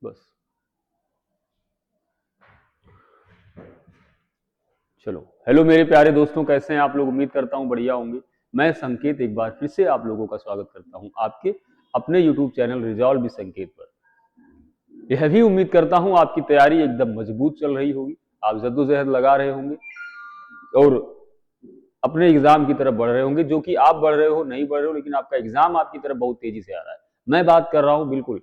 बस। चलो, हेलो मेरे प्यारे दोस्तों, कैसे हैं आप लोग? उम्मीद करता हूं बढ़िया होंगे। मैं संकेत एक बार फिर से आप लोगों का स्वागत करता हूं आपके अपने यूट्यूब चैनल रिजॉल्व विद संकेत पर। यह भी उम्मीद करता हूं आपकी तैयारी एकदम मजबूत चल रही होगी, आप जद्दोजहद लगा रहे होंगे और अपने एग्जाम की तरफ बढ़ रहे होंगे। जो कि आप बढ़ रहे हो नहीं बढ़ रहे हो, लेकिन आपका एग्जाम आपकी तरफ बहुत तेजी से आ रहा है। मैं बात कर रहा हूं बिल्कुल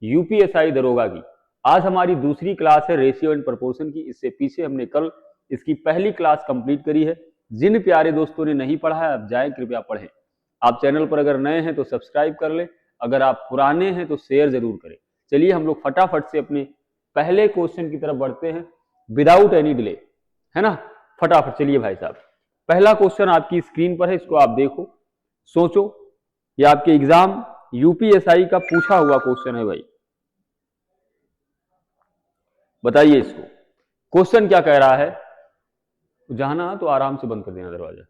यूपीएसआई दरोगा की। आज हमारी दूसरी क्लास है रेशियो एंड प्रोपोर्शन की। इससे पीछे हमने कल इसकी पहली क्लास कंप्लीट करी है। जिन प्यारे दोस्तों ने नहीं पढ़ा है, आप जाएं कृपया पढ़ें। आप चैनल पर अगर नए हैं तो सब्सक्राइब कर लें, अगर आप पुराने हैं तो शेयर जरूर करें। चलिए हम लोग फटाफट से अपने पहले क्वेश्चन की तरफ बढ़ते हैं विदाउट एनी डिले, है ना। फटाफट चलिए भाई साहब, पहला क्वेश्चन आपकी स्क्रीन पर है, इसको आप देखो, सोचो। ये आपके एग्जाम यूपीएसआई का पूछा हुआ क्वेश्चन है भाई। बताइए इसको, क्वेश्चन क्या कह रहा है। जाना तो आराम से बंद कर देना दरवाजा।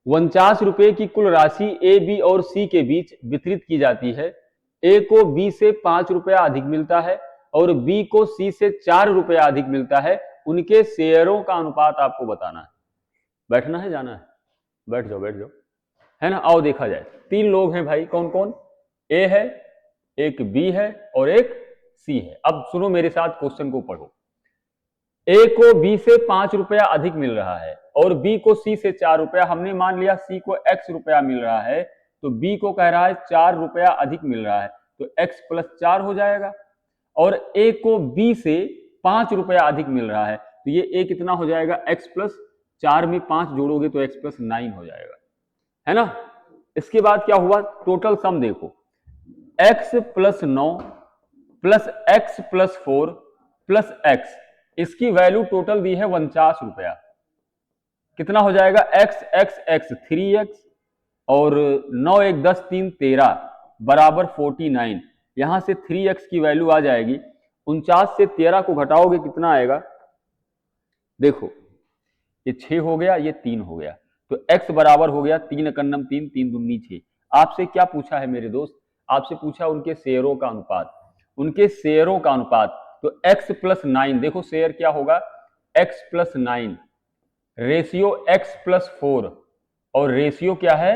49 रुपए की कुल राशि ए, बी और सी के बीच वितरित की जाती है। ए को बी से 5 रुपया अधिक मिलता है और बी को सी से 4 रुपया अधिक मिलता है। उनके शेयरों का अनुपात आपको बताना है। बैठना है, जाना है? बैठ जाओ बैठ जाओ, है ना। आओ देखा जाए। 3 लोग हैं भाई, कौन कौन? ए है, एक बी है और एक सी है। अब सुनो मेरे साथ, क्वेश्चन को पढ़ो। ए को बी से 5 रुपया अधिक मिल रहा है और बी को सी से 4 रुपया। हमने मान लिया सी को x रुपया मिल रहा है, तो बी को कह रहा है 4 रुपया अधिक मिल रहा है, तो x प्लस 4 हो जाएगा। और ए को बी से 5 रुपया अधिक मिल रहा है, तो ये ए कितना हो जाएगा? x प्लस 4 में 5 जोड़ोगे तो x प्लस 9 हो जाएगा, है ना। इसके बाद क्या हुआ, टोटल सम देखो, x plus 9 plus x plus 4 plus x, इसकी वैल्यू टोटल दी है 49 रुपया। कितना हो जाएगा? x x x 3x और 9 1 10 3 13 बराबर 49। यहां से 3x की वैल्यू आ जाएगी। 49 से 13 को घटाओगे कितना आएगा? देखो, ये 6 हो गया, ये 3 हो गया, तो x बराबर हो गया 3 एकन्नम 3 3 दूनी 6। आपसे क्या पूछा है मेरे दोस्त? आपसे पूछा उनके शेयरों का अनुपात। उनके शेयरों का अनुपात, तो x प्लस 9, देखो शेयर क्या होगा? x plus 9, ratio x plus 4 और रेशियो क्या है?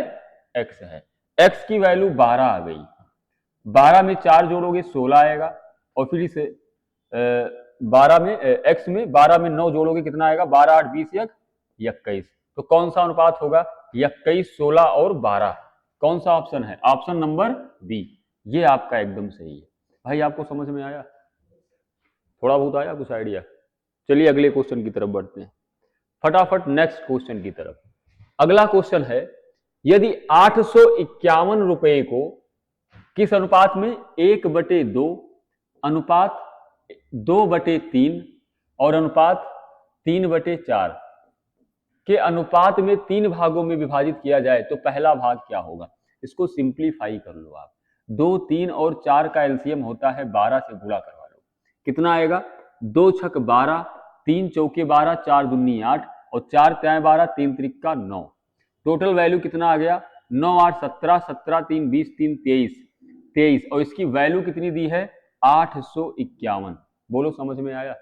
x है। x की वैल्यू 12 आ गई। 12 में 4 जोड़ोगे 16 आएगा, और फिर इसे 12 में x में 12 में 9 जोड़ोगे कितना आएगा? 12 8 20 21। तो कौन सा अनुपात होगा? 21 16 और 12। कौन सा ऑप्शन है? Option number B. ये आपका एकदम सही है भाई। आपको समझ में आया? थोड़ा बहुत आया कुछ आइडिया? चलिए अगले क्वेश्चन की तरफ बढ़ते हैं फटाफट, नेक्स्ट क्वेश्चन की तरफ। अगला क्वेश्चन है, यदि 851 रुपए को किस अनुपात में? 1/2, अनुपात 2/3 और अनुपात 3/4 के अनुपात में 3 भागों में विभाजित किया जाए तो पहला भाग क्या होगा? इसको सिंप्लीफाई कर लो आप। 2 3 और 4 का एलसीएम होता है 12 से गुणा करवा लो, कितना आएगा? 2 छक 12, 3 चौके 12, 4 दूनी 8 और 4 त्रिक 12, 3 त्रिक 9। टोटल वैल्यू कितना आ गया? 9 8 17, 17 3 20, 3 23 और इसकी वैल्यू कितनी दी है? 851। बोलो समझ में आया?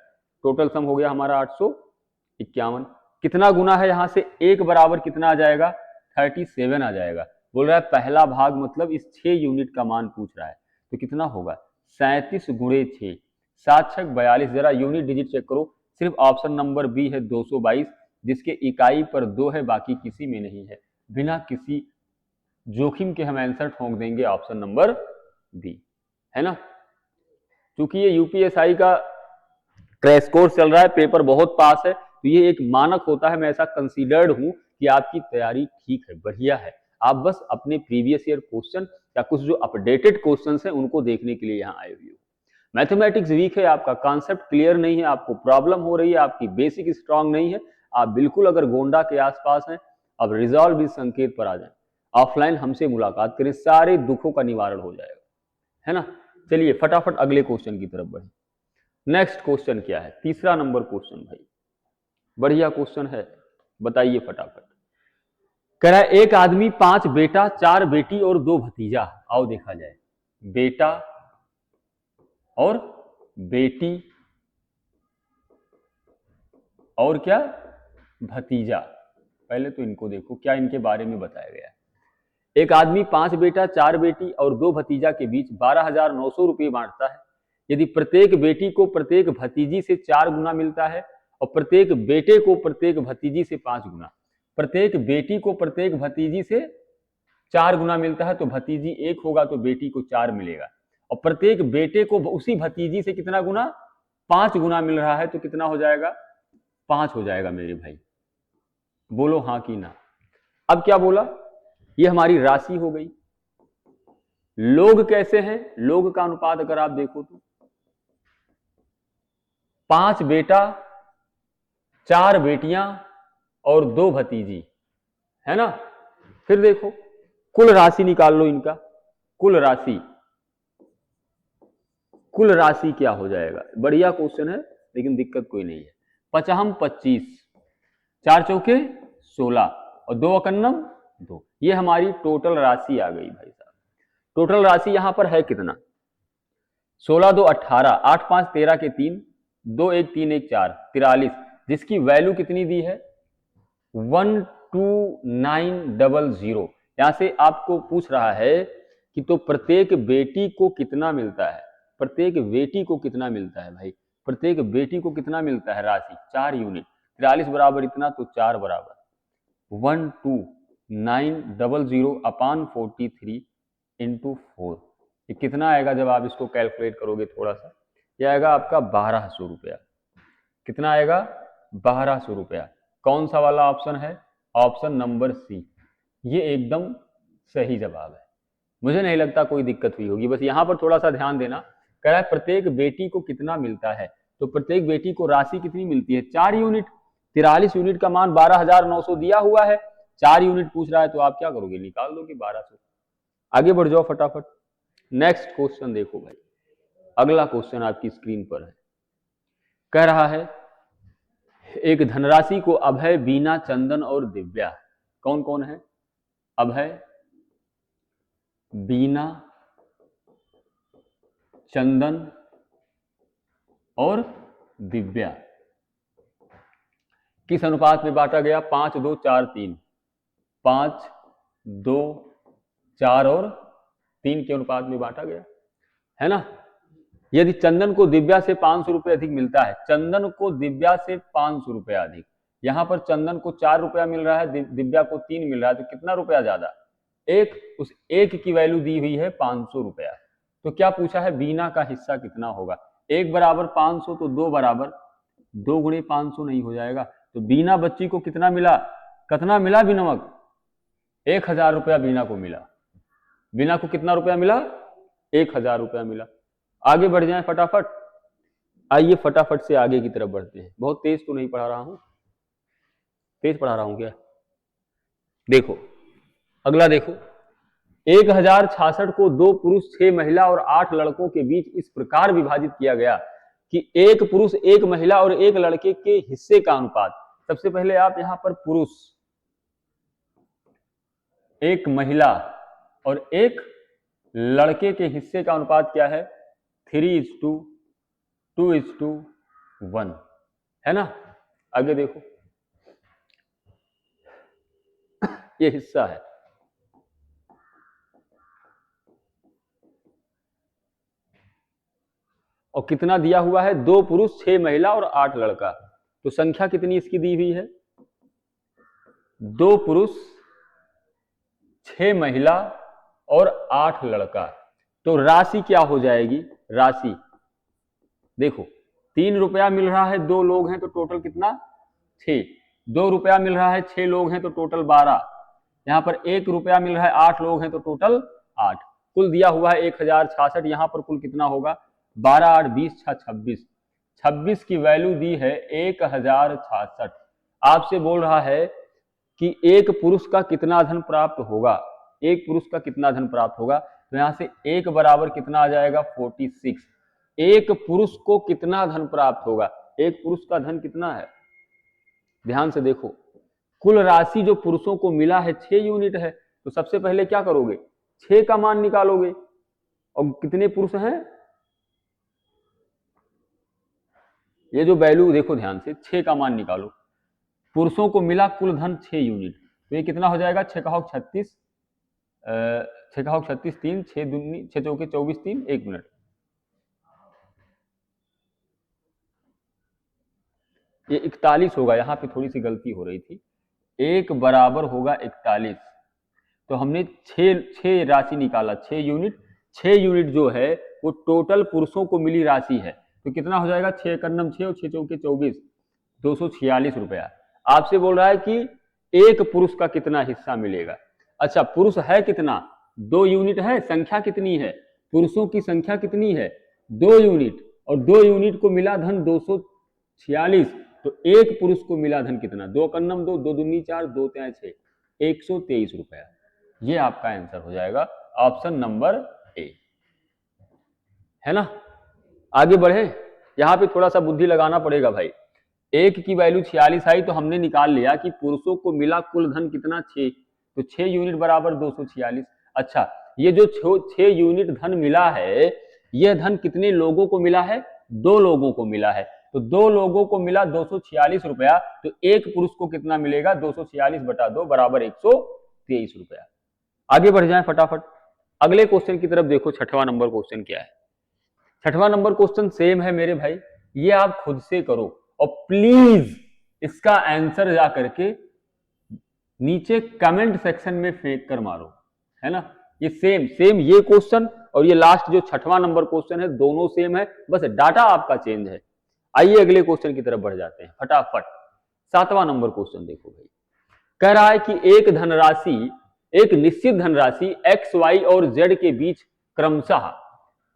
टोटल सम हो गया हमारा 851। कितना गुना है यहां से? 1 बराबर कितना आ जाएगा? 37 आ जाएगा। बोल रहा है पहला भाग, मतलब इस 6 यूनिट का मान पूछ रहा है, तो कितना होगा? 37 गुणे 6, 7 छक 42। जरा यूनिट डिजिट चेक करो, सिर्फ ऑप्शन नंबर बी है 222, जिसके इकाई पर 2 है, बाकी किसी में नहीं है। बिना किसी जोखिम के हम आंसर ठोक देंगे ऑप्शन नंबर बी, है ना। क्योंकि ये यूपीएसआई का क्रैश कोर्स चल रहा है, पेपर बहुत पास है, तो ये एक मानक होता है। मैं ऐसा कंसीडर्ड हूं कि आपकी तैयारी ठीक है, बढ़िया है। आप बस अपने प्रीवियस ईयर क्वेश्चन या कुछ जो अपडेटेड क्वेश्चन हैं उनको देखने के लिए यहाँ आए हुए हो। मैथमेटिक्स वीक है, आपका कॉन्सेप्ट क्लियर नहीं है, आपको प्रॉब्लम हो रही है, आपकी बेसिक स्ट्रांग नहीं है, आप बिल्कुल अगर गोंडा के आसपास हैं, अब रिजॉल्व विद संकेत पर आ जाए, ऑफलाइन हमसे मुलाकात करें, सारे दुखों का निवारण हो जाएगा, है ना। चलिए फटाफट अगले क्वेश्चन की तरफ बढ़े। नेक्स्ट क्वेश्चन क्या है? तीसरा नंबर क्वेश्चन भाई, बढ़िया क्वेश्चन है, बताइए फटाफट। कह रहा है एक आदमी 5 बेटा 4 बेटी और 2 भतीजा। आओ देखा जाए। बेटा और बेटी और क्या, भतीजा। पहले तो इनको देखो क्या इनके बारे में बताया गया है। एक आदमी 5 बेटा 4 बेटी और 2 भतीजा के बीच 12,900 रुपये बांटता है। यदि प्रत्येक बेटी को प्रत्येक भतीजी से 4 गुना मिलता है और प्रत्येक बेटे को प्रत्येक भतीजी से 5 गुना, प्रत्येक बेटी को प्रत्येक भतीजी से 4 गुना मिलता है तो भतीजी 1 होगा तो बेटी को 4 मिलेगा, और प्रत्येक बेटे को उसी भतीजी से कितना गुना, 5 गुना मिल रहा है तो कितना हो जाएगा, 5 हो जाएगा मेरे भाई। बोलो हाँ कि ना। अब क्या बोला, ये हमारी राशि हो गई। लोग कैसे हैं, लोग का अनुपात अगर आप देखो तो 5 बेटा 4 बेटियां और 2 भतीजी, है ना। फिर देखो कुल राशि निकाल लो इनका, कुल राशि, कुल राशि क्या हो जाएगा। बढ़िया क्वेश्चन है लेकिन दिक्कत कोई नहीं है। 55 25, 4 चौके 16 और 2 अकन्नम 2, ये हमारी टोटल राशि आ गई भाई साहब। टोटल राशि यहां पर है कितना, 16 2 18, 8 5 13 के 3, 2 1 3 1 4, 43, जिसकी वैल्यू कितनी दी है 12900। यहां से आपको पूछ रहा है कि तो प्रत्येक बेटी को कितना मिलता है, प्रत्येक बेटी को कितना मिलता है भाई, प्रत्येक बेटी को कितना मिलता है राशि, 4 यूनिट। 43 बराबर इतना तो 4 बराबर 12900 अपान 43 इंटू 4, ये कितना आएगा जब आप इसको कैलकुलेट करोगे थोड़ा सा, ये आएगा आपका 1200 रुपया। कितना आएगा, 1200 रुपया। कौन सा वाला ऑप्शन है, ऑप्शन नंबर सी, ये एकदम सही जवाब है। मुझे नहीं लगता कोई दिक्कत हुई होगी, बस यहां पर थोड़ा सा ध्यान देना। कह रहा है प्रत्येक बेटी को कितना मिलता है, तो प्रत्येक बेटी को राशि कितनी मिलती है, 4 यूनिट। 43 यूनिट का मान 12,900 दिया हुआ है, 4 यूनिट पूछ रहा है तो आप क्या करोगे, निकाल दोगे 1200। आगे बढ़ जाओ फटाफट। नेक्स्ट क्वेश्चन देखो भाई, अगला क्वेश्चन आपकी स्क्रीन पर है। कह रहा है एक धनराशि को अभय, बीना, चंदन और दिव्या, कौन कौन है, अभय, बीना, चंदन और दिव्या, किस अनुपात में बांटा गया, 5 2 4 3, 5 2 4 और 3 के अनुपात में बांटा गया है ना। यदि चंदन को दिव्या से 500 रुपए अधिक मिलता है, चंदन को दिव्या से 500 रुपया अधिक, यहां पर चंदन को 4 रुपया मिल रहा है, दिव्या को 3 मिल रहा है, तो कितना रुपया ज्यादा, एक, उस एक की वैल्यू दी हुई है 500 रुपया। तो क्या पूछा है, बीना का हिस्सा कितना होगा, 1 बराबर 500 तो 2 बराबर 2 गुणे 500 नहीं हो जाएगा, तो बीना बच्ची को कितना मिला, कितना मिला बीनमक, 1000 रुपया बीना को मिला। बीना को कितना रुपया मिला, 1000 रुपया मिला। आगे बढ़ जाएं फटाफट, आइए फटाफट से आगे की तरफ बढ़ते हैं। बहुत तेज तो नहीं पढ़ा रहा हूं, तेज पढ़ा रहा हूं क्या, देखो अगला देखो, 1066 को 2 पुरुष 6 महिला और 8 लड़कों के बीच इस प्रकार विभाजित किया गया कि 1 पुरुष 1 महिला और 1 लड़के के हिस्से का अनुपात। सबसे पहले आप यहां पर पुरुष 1 महिला और 1 लड़के के हिस्से का अनुपात क्या है, 3:2:1 है ना। आगे देखो, ये हिस्सा है, और कितना दिया हुआ है, 2 पुरुष 6 महिला और 8 लड़का, तो संख्या कितनी इसकी दी हुई है, 2 पुरुष 6 महिला और 8 लड़का, तो राशि क्या हो जाएगी, राशि देखो 3 रुपया मिल रहा है, 2 लोग हैं तो टोटल कितना 6, 2 रुपया मिल रहा है, 6 लोग हैं तो टोटल 12, यहां पर 1 रुपया मिल रहा है, 8 लोग हैं तो टोटल 8, कुल दिया हुआ है 1066, यहां पर कुल कितना होगा, 12 8 20 6 26, 26 की वैल्यू दी है 1066। आपसे बोल रहा है कि एक पुरुष का कितना धन प्राप्त होगा, एक पुरुष का कितना धन प्राप्त होगा, तो यहां से 1 बराबर कितना आ जाएगा 46। एक पुरुष को कितना धन प्राप्त होगा, एक पुरुष का धन कितना है, ध्यान से देखो, कुल राशि जो पुरुषों को मिला है 6 यूनिट है, तो सबसे पहले क्या करोगे, 6 का मान निकालोगे, और कितने पुरुष हैं ये जो वैल्यू देखो ध्यान से, 6 का मान निकालो। पुरुषों को मिला कुल धन 6 यूनिट, तो ये कितना हो जाएगा, 6 का 36, 6 का 36 3, 6 दूनी 6 चौके 24 3, 1 मिनट, ये 41 होगा। यहाँ पे थोड़ी सी गलती हो रही थी, 1 बराबर होगा 41। तो हमने 6 राशि निकाला, 6 यूनिट। 6 यूनिट जो है वो टोटल पुरुषों को मिली राशि है, तो कितना हो जाएगा, 6 कन्नम 6 और 6 चौके 24, 246 रुपया। आपसे बोल रहा है कि एक पुरुष का कितना हिस्सा मिलेगा। अच्छा, पुरुष है कितना, 2 यूनिट है, संख्या कितनी है, पुरुषों की संख्या कितनी है, 2 यूनिट, और 2 यूनिट को मिला धन 246, तो एक पुरुष को मिला धन कितना, 2 कन्नम 2, 2 दूनी 4, 2 तिया 6, 123 रुपया। ये आपका आंसर हो जाएगा, ऑप्शन नंबर ए, है ना। आगे बढ़े, यहां पे थोड़ा सा बुद्धि लगाना पड़ेगा भाई। एक की वैल्यू 46 आई, तो हमने निकाल लिया कि पुरुषों को मिला कुल धन कितना, 6, तो 6 यूनिट बराबर 246। अच्छा, ये जो 6 यूनिट धन मिला है, यह धन कितने लोगों को मिला है, 2 लोगों को मिला है, तो 2 लोगों को मिला 246 रुपया, तो एक पुरुष को कितना मिलेगा, 246 बटा 2 बराबर 123 रुपया। आगे बढ़ जाएं फटाफट, अगले क्वेश्चन की तरफ देखो। 6वां नंबर क्वेश्चन क्या है, 6वां नंबर क्वेश्चन सेम है मेरे भाई, ये आप खुद से करो और प्लीज इसका आंसर जा करके नीचे कमेंट सेक्शन में फेंक कर मारो, है ना। ये सेम ये क्वेश्चन और ये लास्ट जो 6वां नंबर क्वेश्चन है, दोनों सेम है, बस डाटा आपका चेंज है। आइए अगले क्वेश्चन की तरफ बढ़ जाते हैं फटाफट। 7वां नंबर क्वेश्चन देखो भाई, कह रहा है कि एक निश्चित धनराशि एक्स, वाई और जेड के बीच क्रमशः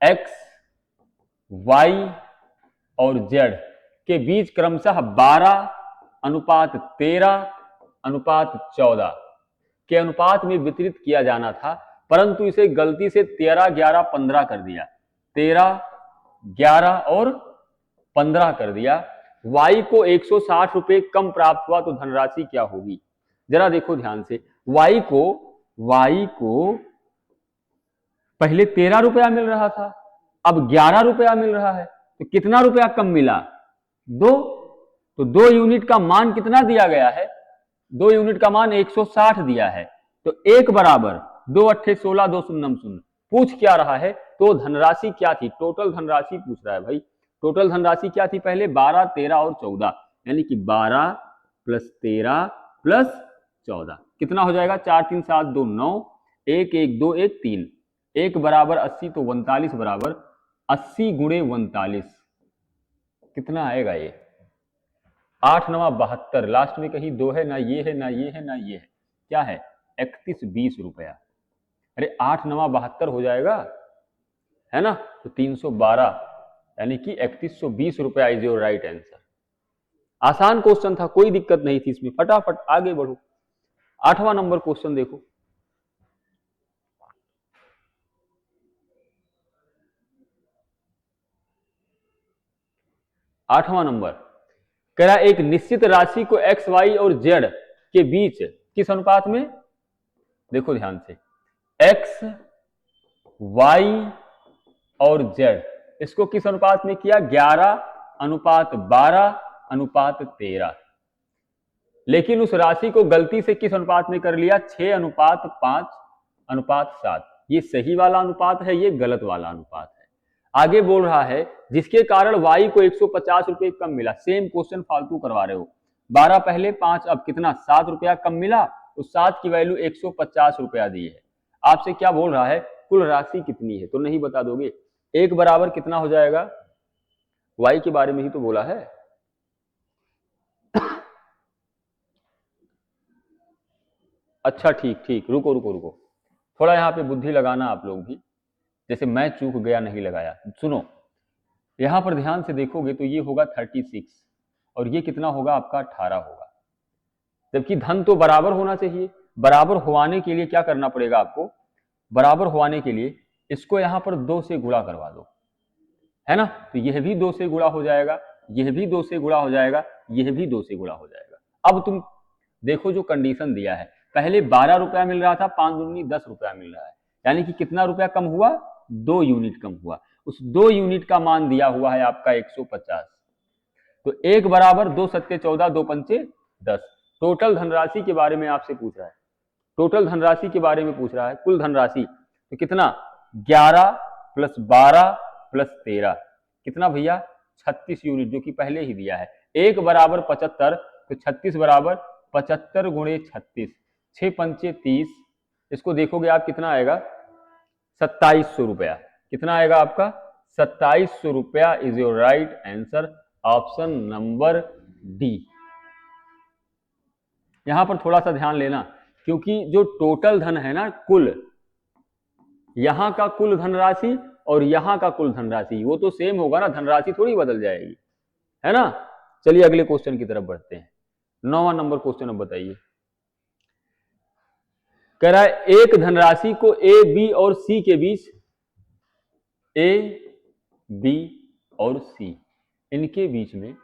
एक्स, वाई और जेड के बीच क्रमशः 12:13:14 के अनुपात में वितरित किया जाना था, परंतु इसे गलती से 13-11-15 कर दिया, 13, 11 और 15 कर दिया। वाई को 160 रुपए कम प्राप्त हुआ, तो धनराशि क्या होगी। जरा देखो ध्यान से, वाई को पहले 13 रुपया मिल रहा था, अब 11 रुपया मिल रहा है, तो कितना रुपया कम मिला, 2। तो 2 यूनिट का मान कितना दिया गया है, 2 यूनिट का मान 160 दिया है, तो 1 बराबर 2 अट्ठे 16, 2 शून्यम 0। पूछ क्या रहा है, तो धनराशि क्या थी, टोटल धनराशि पूछ रहा है भाई। टोटल धनराशि क्या थी पहले, 12, 13 और 14, यानी कि 12 + 13 + 14 कितना हो जाएगा, 4 3 7 2 9, 1 1 2 1 3, 1 बराबर 80, तो 39 बराबर 80 × 39 कितना आएगा, ये 8 9 72, लास्ट में कहीं 2 है, ना ये है, ना ये है, ना ये है, क्या है 3120 रुपया। अरे 8 9 72 हो जाएगा, है ना, तो 312 यानी कि 3120 रुपया इज योर राइट आंसर। आसान क्वेश्चन था, कोई दिक्कत नहीं थी इसमें, फटाफट आगे बढ़ो। 8वां नंबर क्वेश्चन देखो, आठवां नंबर कह रहा एक निश्चित राशि को एक्स, वाई और जेड के बीच किस अनुपात में, देखो ध्यान से, एक्स, वाई और जेड, इसको किस अनुपात में किया, 11:12:13। लेकिन उस राशि को गलती से किस अनुपात में कर लिया, 6:5:7। ये सही वाला अनुपात है, ये गलत वाला अनुपात है। आगे बोल रहा है जिसके कारण वाई को 150 रुपए कम मिला। सेम क्वेश्चन फालतू करवा रहे हो, 12 पहले 5 अब कितना 7 रुपया कम मिला, उस 7 की वैल्यू 150 रुपया दी है। आपसे क्या बोल रहा है, कुल राशि कितनी है, तो नहीं बता दोगे। 1 बराबर कितना हो जाएगा, वाई के बारे में ही तो बोला है। अच्छा ठीक, रुको, थोड़ा यहाँ पे बुद्धि लगाना आप लोग भी, जैसे मैं चूक गया नहीं लगाया। सुनो, यहां पर ध्यान से देखोगे तो ये होगा 36 और ये कितना होगा आपका 18 होगा, जबकि धन तो बराबर होना चाहिए। बराबर होने के लिए क्या करना पड़ेगा आपको, बराबर होने के लिए इसको यहां पर 2 से गुणा करवा दो, है ना, तो यह भी 2 से गुणा हो जाएगा, यह भी 2 से गुणा हो जाएगा, यह भी 2 से गुणा हो जाएगा। अब तुम देखो जो कंडीशन दिया है, पहले 12 रुपया मिल रहा था, 5 दूनी 10 रुपया मिल रहा है, यानी कि कितना रुपया कम हुआ, 2 यूनिट कम हुआ। उस 2 यूनिट का मान दिया हुआ है आपका 150, तो 1 बराबर 2 सत्ते 14, 2 पंचे 10। टोटल धनराशि के बारे में आपसे पूछ रहा है, टोटल धनराशि के बारे में पूछ रहा है, कुल धनराशि तो कितना 11 प्लस 12 प्लस 13 कितना भैया 36 यूनिट, जो कि पहले ही दिया है। 1 बराबर 75, तो 36 बराबर 75 गुणे 36, 6 पंचे 30, इसको देखोगे आप कितना आएगा 2700 रुपया। कितना आएगा आपका 2700 रुपया is your right answer, option number D. यहां पर थोड़ा सा ध्यान लेना, क्योंकि जो टोटल धन है ना, कुल यहां का कुल धनराशि और यहां का कुल धनराशि वो तो सेम होगा ना, धनराशि थोड़ी बदल जाएगी, है ना। चलिए अगले क्वेश्चन की तरफ बढ़ते हैं। 9वां नंबर क्वेश्चन अब बताइए। कह रहा है एक धनराशि को ए, बी और सी के बीच, ए, बी और सी इनके बीच में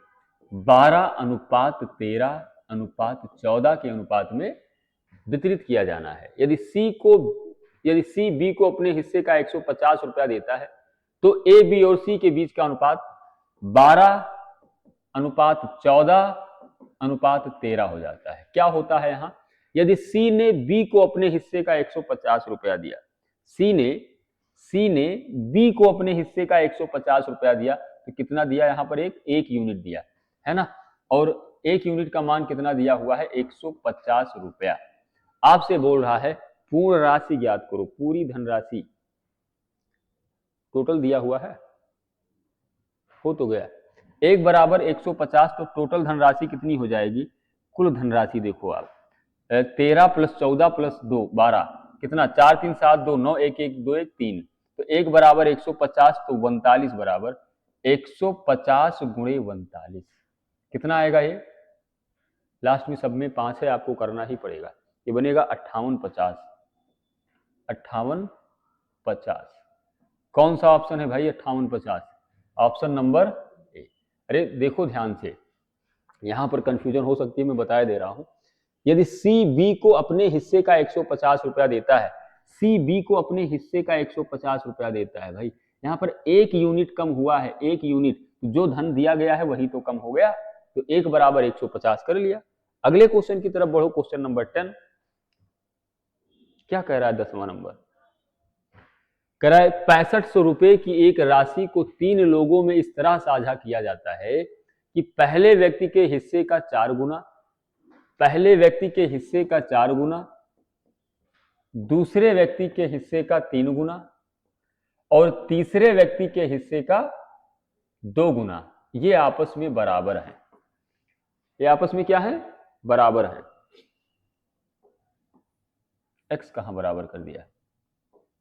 12:13:14 के अनुपात में वितरित किया जाना है। यदि सी बी को अपने हिस्से का 150 रुपया देता है, तो ए, बी और सी के बीच का अनुपात 12:14:13 हो जाता है। क्या होता है यहां, यदि सी ने बी को अपने हिस्से का 150 रुपया दिया, सी ने बी को अपने हिस्से का 150 रुपया दिया, तो कितना दिया यहां पर एक यूनिट दिया है ना, और 1 यूनिट का मान कितना दिया हुआ है 150 रुपया। आपसे बोल रहा है पूर्ण राशि ज्ञात करो, पूरी धनराशि टोटल दिया हुआ है, हो तो गया 1 बराबर 150, तो टोटल धनराशि कितनी हो जाएगी, कुल धनराशि देखो आप 13 प्लस 14 प्लस 2 12 कितना 4 3 7 2 9 1 1 2 1 3, तो 1 बराबर 150, तो 39 बराबर 150 गुणे 39 कितना आएगा, ये लास्ट में सब में 5 है, आपको करना ही पड़ेगा, ये बनेगा 5850। 5850 कौन सा ऑप्शन है भाई 5850, ऑप्शन नंबर ए। अरे देखो ध्यान से, यहां पर कंफ्यूजन हो सकती है, मैं बताया दे रहा हूं। यदि सी बी को अपने हिस्से का 150 रुपया देता है, सी बी को अपने हिस्से का 150 रुपया देता है, भाई यहां पर 1 यूनिट कम हुआ है, 1 यूनिट, जो धन दिया गया है वही तो कम हो गया, तो 1 बराबर 150 कर लिया। अगले क्वेश्चन की तरफ बढ़ो, क्वेश्चन नंबर 10 क्या कह रहा है, 10वां नंबर कह रहा है 6500 रुपए की एक राशि को 3 लोगों में इस तरह साझा किया जाता है कि पहले व्यक्ति के हिस्से का 4 गुना, पहले व्यक्ति के हिस्से का 4 गुना, दूसरे व्यक्ति के हिस्से का 3 गुना और तीसरे व्यक्ति के हिस्से का 2 गुना, ये आपस में बराबर है। ये आपस में क्या है, बराबर है। x कहां बराबर कर दिया,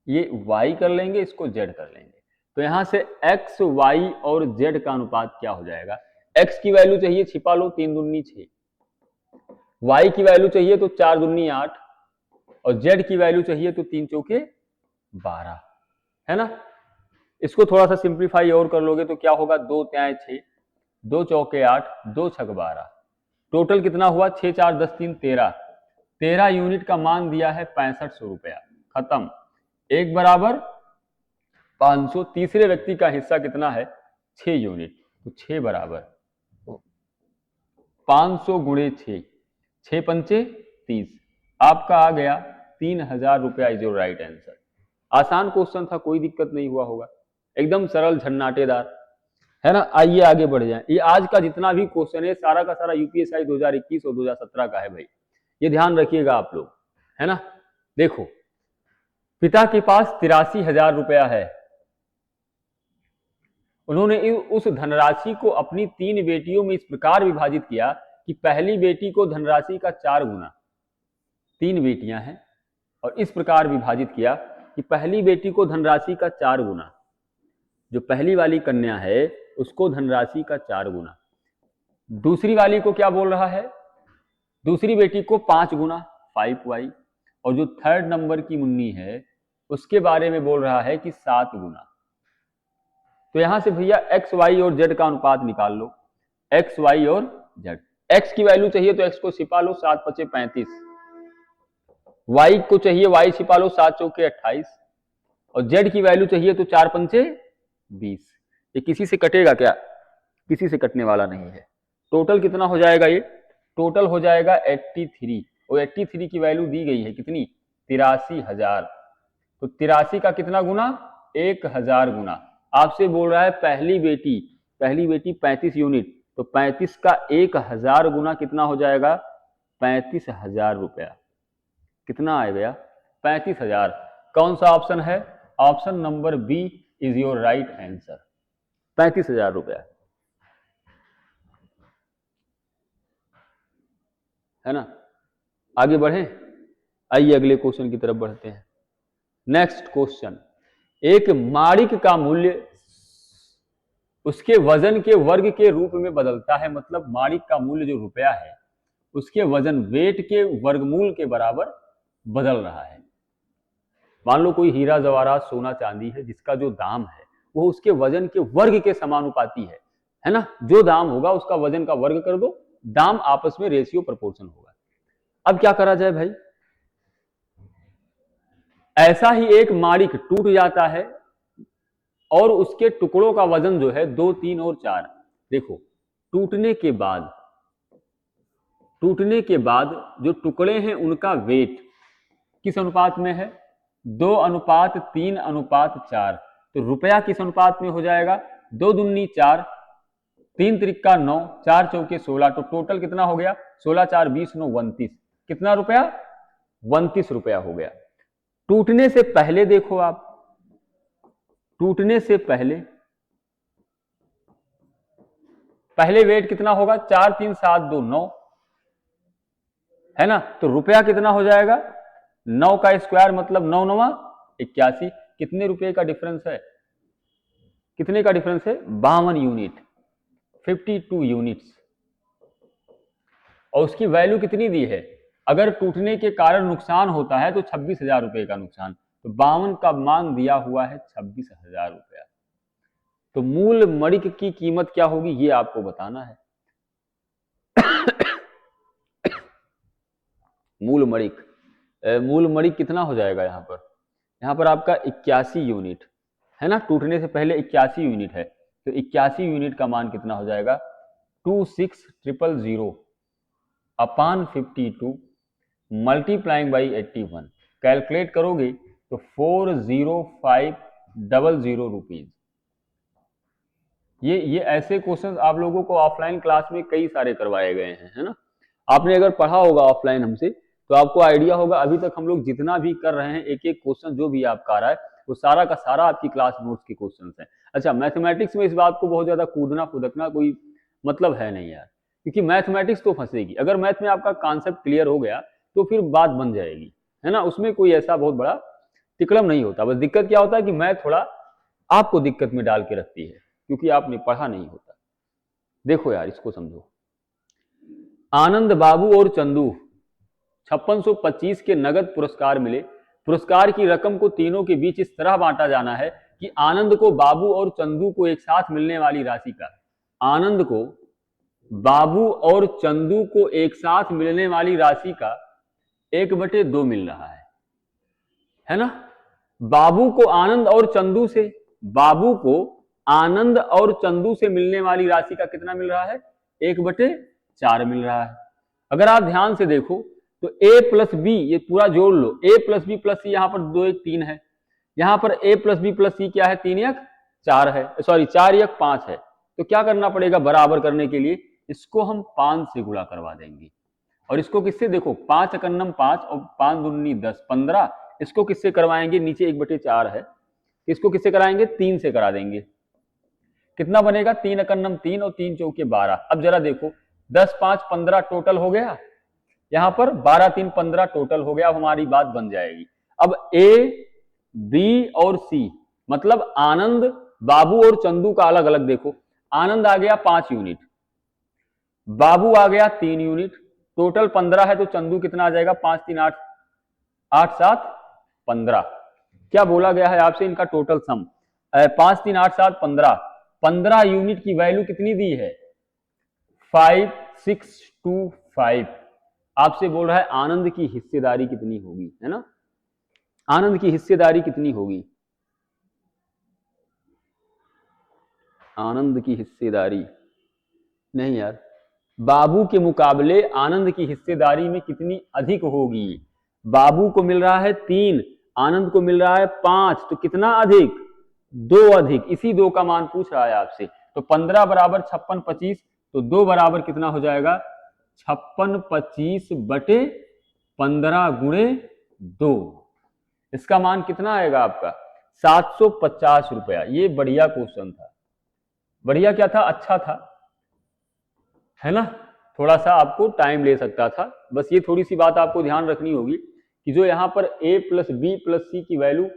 ये y कर लेंगे, इसको z कर लेंगे, तो यहां से x, y और z का अनुपात क्या हो जाएगा, x की वैल्यू चाहिए छिपा लो 3 दूनी 6, y की वैल्यू चाहिए तो 4 दूनी 8 और z की वैल्यू चाहिए तो 3 चौके 12, है ना। इसको थोड़ा सा सिंप्लीफाई और कर लोगे तो क्या होगा, 2 त्याय 6, 2 चौके 8, 2 छक 12, टोटल कितना हुआ 6 4 10 3 13, 13 यूनिट का मान दिया है 6500 रुपया, खत्म। 1 बराबर 500, तीसरे व्यक्ति का हिस्सा कितना है 6 यूनिट, तो 6 बराबर 500 गुणे 6, 6 पंचे 30, आपका आ गया 3000 रुपया इज योर राइट आंसर। आसान क्वेश्चन था, कोई दिक्कत नहीं हुआ होगा, एकदम सरल झन्नाटेदार, है ना। आइए आगे बढ़ जाएं। ये आज का जितना भी क्वेश्चन है सारा का सारा यूपीएससी 2021 और 2017 का है भाई, ये ध्यान रखिएगा आप लोग, है ना। देखो पिता के पास 83,000 रुपया है, उन्होंने उस धनराशि को अपनी 3 बेटियों में इस प्रकार विभाजित किया कि पहली बेटी को धनराशि का 4 गुना, 3 बेटियां हैं और इस प्रकार विभाजित किया कि पहली बेटी को धनराशि का 4 गुना, जो पहली वाली कन्या है उसको धनराशि का 4 गुना, दूसरी वाली को क्या बोल रहा है, दूसरी बेटी को 5 गुना 5y, और जो 3rd नंबर की मुन्नी है उसके बारे में बोल रहा है कि 7 गुना। तो यहां से भैया x, y और z का अनुपात निकाल लो, x, y और z। x की वैल्यू चाहिए तो x को छिपा लो 7 पचे 35, y को चाहिए y छिपा लो 7 चौके 28 और z की वैल्यू चाहिए तो 4 पंचे 20। ये किसी से कटेगा क्या, किसी से कटने वाला नहीं है, टोटल कितना हो जाएगा, ये टोटल हो जाएगा 83, और 83 की वैल्यू दी गई है कितनी, 83,000। तो 83 का कितना गुना, 1000 गुना। आपसे बोल रहा है पहली बेटी 35 यूनिट, तो 35 का 1000 गुना कितना हो जाएगा, 35,000 रुपया। कितना आ गया, 35,000। कौन सा ऑप्शन है, option number B is your right answer, 35,000 रुपया, है ना। आगे बढ़े, आइए अगले क्वेश्चन की तरफ बढ़ते हैं। नेक्स्ट क्वेश्चन, एक माणिक का मूल्य उसके वजन के वर्ग के रूप में बदलता है, मतलब माणिक का मूल्य जो रुपया है उसके वजन वेट के वर्गमूल के बराबर बदल रहा है। मान लो कोई हीरा जवाहरात सोना चांदी है जिसका जो दाम है वो उसके वजन के वर्ग के समानुपाती है ना। जो दाम होगा उसका वजन का वर्ग कर दो, दाम आपस में रेशियो प्रोपोर्शन होगा। अब क्या करा जाए भाई, ऐसा ही एक माणिक टूट जाता है और उसके टुकड़ों का वजन जो है 2, 3 और 4। देखो टूटने के बाद जो टुकड़े हैं उनका वेट किस अनुपात में है, 2:3:4। तो रुपया किस अनुपात में हो जाएगा, 2 दूनी 4, 3 त्रिका 9, 4 चौके 16। तो टोटल कितना हो गया, 16 4 20 9 29। कितना रुपया, 29 रुपया हो गया। टूटने से पहले देखो आप, टूटने से पहले वेट कितना होगा, 4 3 7 2 9, है ना। तो रुपया कितना हो जाएगा, 9 का स्क्वायर मतलब 9 9 81। कितने रुपए का डिफरेंस है, कितने का डिफरेंस है, 52 यूनिट, 52 यूनिट्स। और उसकी वैल्यू कितनी दी है, अगर टूटने के कारण नुकसान होता है तो 26,000 रुपए का नुकसान। तो 52 का मान दिया हुआ है 26,000 रुपया। तो मूल मणिक की कीमत क्या होगी ये आपको बताना है। मूल मणिक कितना हो जाएगा, यहां पर आपका 81 यूनिट है ना। टूटने से पहले 81 यूनिट है, तो 81 यूनिट का मान कितना हो जाएगा, 26,000 अपॉन 52 मल्टीप्लाइंग बाई 81। कैलकुलेट करोगे तो 40500 रुपीज। ये ऐसे क्वेश्चन आप लोगों को ऑफलाइन क्लास में कई सारे करवाए गए हैं, है ना। आपने अगर पढ़ा होगा ऑफलाइन हमसे तो आपको आइडिया होगा, अभी तक हम लोग जितना भी कर रहे हैं एक एक क्वेश्चन जो भी आपका आ रहा है वो सारा का सारा आपकी क्लास नोट्स के क्वेश्चन है। अच्छा, मैथमेटिक्स में इस बात को बहुत ज्यादा कूदना फुदकना कोई मतलब है नहीं यार, क्योंकि मैथमेटिक्स तो फंसेगी। अगर मैथ में आपका कॉन्सेप्ट क्लियर हो गया तो फिर बात बन जाएगी, है ना। उसमें कोई ऐसा बहुत बड़ा तिकड़म नहीं होता। बस दिक्कत क्या होता है कि मैथ थोड़ा आपको दिक्कत में डाल के रखती है क्योंकि आपने पढ़ा नहीं होता। देखो यार इसको समझो, आनंद बाबू और चंदू 5625 के नगद पुरस्कार मिले। पुरस्कार की रकम को तीनों के बीच इस तरह बांटा जाना है कि आनंद को बाबू और चंदू को एक साथ मिलने वाली राशि का, आनंद को बाबू और चंदू को एक साथ मिलने वाली राशि का 1/2 मिल रहा है ना। बाबू को आनंद और चंदू से, बाबू को आनंद और चंदू से मिलने वाली राशि का कितना मिल रहा है, 1/4 मिल रहा है। अगर आप ध्यान से देखो तो a प्लस बी ये पूरा जोड़ लो, a प्लस बी प्लस सी, यहां पर 2 1 3 है, यहां पर a प्लस बी प्लस सी क्या है, 3 1 4 है, सॉरी 4 1 5 है। तो क्या करना पड़ेगा, बराबर करने के लिए इसको हम 5 से गुणा करवा देंगे। और इसको किससे, देखो 5 एकन्नम 5 और 5 दूनी 10 15। इसको किससे करवाएंगे, नीचे 1/4 है, इसको किससे कराएंगे, 3 से करा देंगे। कितना बनेगा, 3 एकन्नम 3 और 3 चौके 12। अब जरा देखो 10 5 15 टोटल हो गया, यहां पर 12 3 15 टोटल हो गया। अब हमारी बात बन जाएगी। अब ए बी और सी मतलब आनंद बाबू और चंदू का अलग अलग देखो, आनंद आ गया 5 यूनिट, बाबू आ गया 3 यूनिट, टोटल 15 है। तो चंदू कितना आ जाएगा, 5 3 8 8 7 15। क्या बोला गया है आपसे, इनका टोटल सम 5 3 8 7 15। 15 यूनिट की वैल्यू कितनी दी है, 5625। आपसे बोल रहा है आनंद की हिस्सेदारी कितनी होगी, है ना। आनंद की हिस्सेदारी कितनी होगी, आनंद की हिस्सेदारी नहीं यार, बाबू के मुकाबले आनंद की हिस्सेदारी में कितनी अधिक होगी? बाबू को मिल रहा है 3, आनंद को मिल रहा है 5, तो कितना अधिक? 2 अधिक। इसी 2 का मान पूछ रहा है आपसे। तो 15 बराबर 56 25, तो 2 बराबर कितना हो जाएगा? 56 25 बटे 15 गुणे 2। इसका मान कितना आएगा आपका? 750 रुपया। ये बढ़िया क्वेश्चन था। बढ़िया क्या था? अच्छा था, है ना। थोड़ा सा आपको टाइम ले सकता था। बस ये थोड़ी सी बात आपको ध्यान रखनी होगी कि जो यहाँ पर a प्लस बी प्लस सी की वैल्यू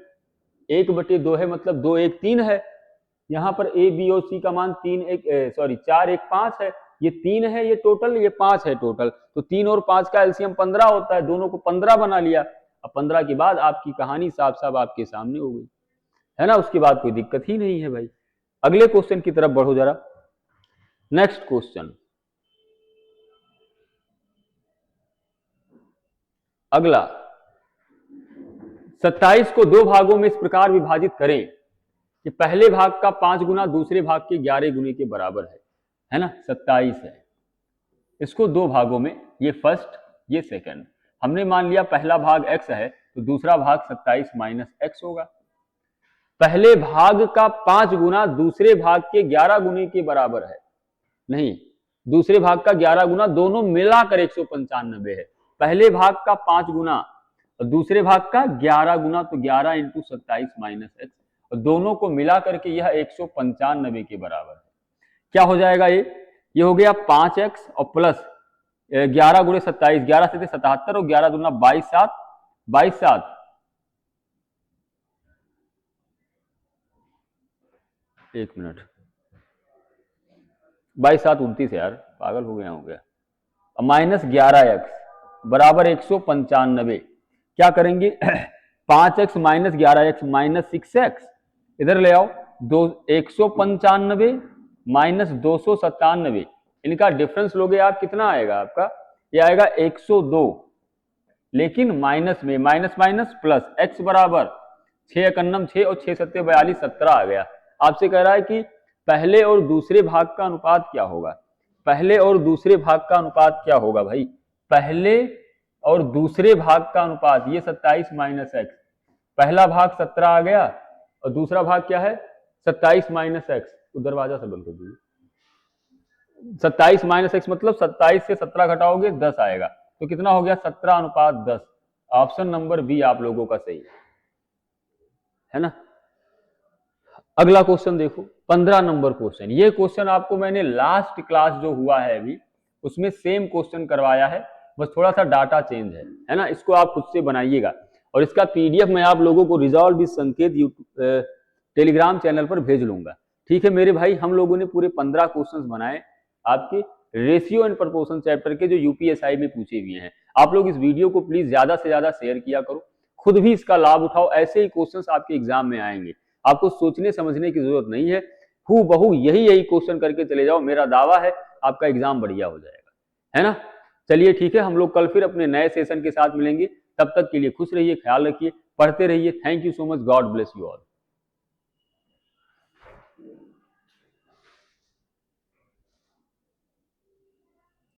1/2 है, मतलब 2 1 3 है। यहाँ पर a b और c का मान 4 1 5 है। ये 3 है ये टोटल, ये 5 है टोटल। तो 3 और 5 का एलसीएम 15 होता है, दोनों को 15 बना लिया। अब 15 के बाद आपकी कहानी साफ साफ आपके सामने हो गई, है ना। उसके बाद कोई दिक्कत ही नहीं है भाई। अगले क्वेश्चन की तरफ बढ़ो जरा। नेक्स्ट क्वेश्चन, अगला 27 को 2 भागों में इस प्रकार विभाजित करें कि पहले भाग का 5 गुना दूसरे भाग के 11 गुने के बराबर है ना। 27 है, इसको 2 भागों में, ये फर्स्ट ये सेकंड। हमने मान लिया पहला भाग x है, तो दूसरा भाग 27 माइनस x होगा। पहले भाग का 5 गुना दूसरे भाग के 11 गुने के बराबर है, नहीं, दूसरे भाग का 11 गुना, दोनों मिलाकर 195 है। पहले भाग का 5 गुना और दूसरे भाग का 11 गुना, तो 11 इंटू 27 माइनस एक्स, और दोनों को मिला करके यह 195 के बराबर है। क्या हो जाएगा? ये हो गया 5x और प्लस 11 गुणे 27, 11 से 77 और 11 दूना 22 7, 22 7, एक मिनट, 22 7 29 यार, पागल हो गया। अब माइनस 11x बराबर 195। क्या करेंगे? 5x minus 11x minus 6x, इधर ले आओ। 195 माइनस 297, इनका डिफरेंस लोगे आप, कितना आएगा आपका? ये आएगा 102, लेकिन माइनस में, माइनस माइनस प्लस, x बराबर 6 एकन्नम 6 और 6 सत्ते 42, 17 आ गया। आपसे कह रहा है कि पहले और दूसरे भाग का अनुपात क्या होगा? पहले और दूसरे भाग का अनुपात क्या होगा भाई? पहले और दूसरे भाग का अनुपात, ये 27 माइनस एक्स, पहला भाग 17 आ गया और दूसरा भाग क्या है? 27 माइनस एक्स। तो दरवाजा से बंद कर दीजिए। 27 माइनस एक्स मतलब 27 से 17 घटाओगे 10 आएगा, तो कितना हो गया? 17:10। ऑप्शन नंबर बी आप लोगों का सही है ना। अगला क्वेश्चन देखो, 15 नंबर क्वेश्चन। ये क्वेश्चन आपको मैंने लास्ट क्लास जो हुआ है अभी, उसमें सेम क्वेश्चन करवाया है, बस थोड़ा सा डाटा चेंज है ना। इसको आप खुद से बनाइएगा और इसका पीडीएफ मैं आप लोगों को रिजॉल्व विद संकेत टेलीग्राम चैनल पर भेज लूंगा। ठीक है मेरे भाई, हम लोगों ने पूरे 15 क्वेश्चंस बनाए आपके रेशियो एंड प्रपोर्शन चैप्टर के, जो यूपीएसआई में पूछे हुए हैं। आप लोग इस वीडियो को प्लीज ज्यादा से ज्यादा शेयर किया करो, खुद भी इसका लाभ उठाओ। ऐसे ही क्वेश्चंस आपके एग्जाम में आएंगे, आपको सोचने समझने की जरूरत नहीं है, हूबहू यही क्वेश्चन करके चले जाओ। मेरा दावा है आपका एग्जाम बढ़िया हो जाएगा, है ना। चलिए ठीक है, हम लोग कल फिर अपने नए सेशन के साथ मिलेंगे। तब तक के लिए खुश रहिए, ख्याल रखिए, पढ़ते रहिए। Thank you so much, God bless you all.